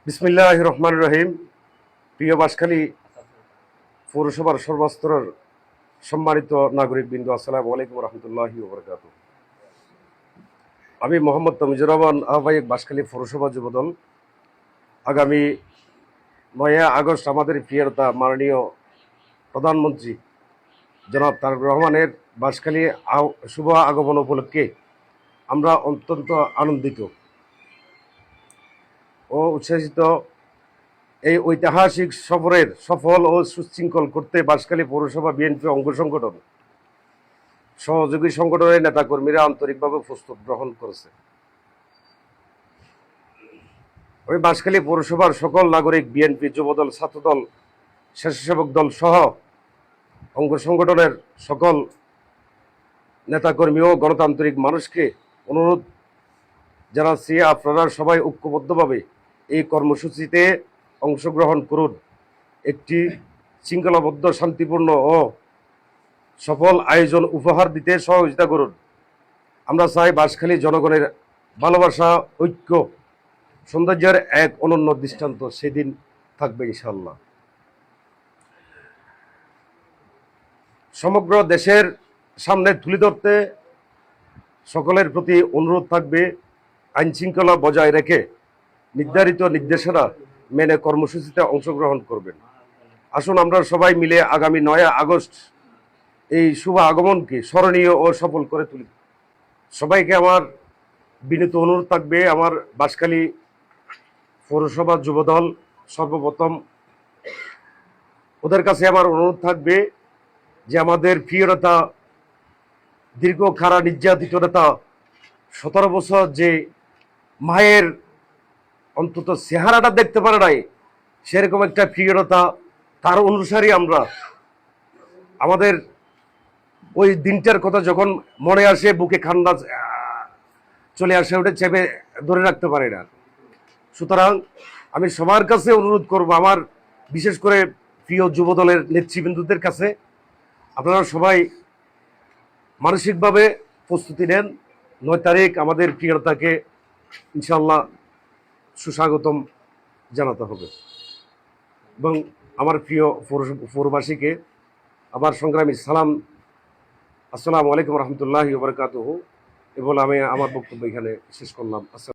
বিসমিল্লাহির রহমানির রহিম। প্রিয় বাঁশখালী পৌরসভার সর্বস্তরের সম্মানিত নাগরিকবৃন্দ, আসসালামু আলাইকুম রহমতুল্লাহি ওয়া বারাকাতুহু। আমি মোহাম্মদ তামিজুর রহমান, আহ্বায়ক, বাঁশখালী পৌরসভা যুবদল। আগামী 9 আগস্ট আমাদের প্রিয়তা মাননীয় প্রধানমন্ত্রী জনাব তারেক রহমানের বাঁশখালী শুভ আগমন উপলক্ষে আমরা অত্যন্ত আনন্দিত ও উচ্ছ্বাসিত। এই ঐতিহাসিক সফরের সফল ও সুশৃঙ্খল করতে বাঁশখালী পৌরসভা বিএনপি অঙ্গ সংগঠন, সহযোগী সংগঠনের নেতাকর্মীরা আন্তরিকভাবে প্রস্তুত গ্রহণ করেছে। ওই বাঁশখালী পৌরসভার সকল নাগরিক, বিএনপি, যুবদল, ছাত্রদল, স্বেচ্ছাসেবক দল সহ অঙ্গ সংগঠনের সকল নেতাকর্মী ও গণতান্ত্রিক মানুষকে অনুরোধ জানাচ্ছি, আপনারা সবাই ঐক্যবদ্ধভাবে এই কর্মসূচিতে অংশগ্রহণ করুন। একটি শৃঙ্খলাবদ্ধ, শান্তিপূর্ণ ও সফল আয়োজন উপহার দিতে সহযোগিতা করুন। আমরা চাই বাঁশখালী জনগণের ভালোবাসা, ঐক্য, সৌন্দর্যের এক অনন্য দৃষ্টান্ত সেদিন থাকবে ইনশাআল্লাহ। সমগ্র দেশের সামনে তুলে ধরতে সকলের প্রতি অনুরোধ থাকবে, আইনশৃঙ্খলা বজায় রেখে নির্ধারিত নির্দেশনা মেনে কর্মসূচিতে অংশগ্রহণ করবেন। আসুন আমরা সবাই মিলে আগামী 9 আগস্ট এই শুভ আগমনকে স্মরণীয় ও সফল করে তুলি। সবাইকে আমার বিনীত অনুরোধ থাকবে, আমার বাঁশখালী পৌরসভা যুবদল সর্বপ্রথম ওদের কাছে আমার অনুরোধ থাকবে যে আমাদের প্রিয় নেতা, দীর্ঘ খাড়া নির্যাতিত নেতা, 17 বছর যে মায়ের অন্তত চেহারাটা দেখতে পারে নাই, সেরকম একটা প্রিয়তা, তার অনুসারী আমরা। আমাদের ওই দিনটার কথা যখন মনে আসে, বুকে ঠান্ডা চলে আসে, ওটা চেপে ধরে রাখতে পারি না। সুতরাং আমি সবার কাছে অনুরোধ করব, আমার বিশেষ করে প্রিয় যুবদলের নেতৃবৃন্দদের কাছে, আপনারা সবাই মানসিকভাবে প্রস্তুতি নেন। 9 তারিখ আমাদের প্রিয়তাকে ইনশাল্লাহ সুস্বাগতম জানাতে হবে। এবং আমার প্রিয় পৌরবাসীকে আমার সংগ্রামী সালাম, আসসালামু আলাইকুম রহমতুল্লাহি ওয়া বারাকাতুহু। এবং আমি আমার বক্তব্য এখানে শেষ করলাম।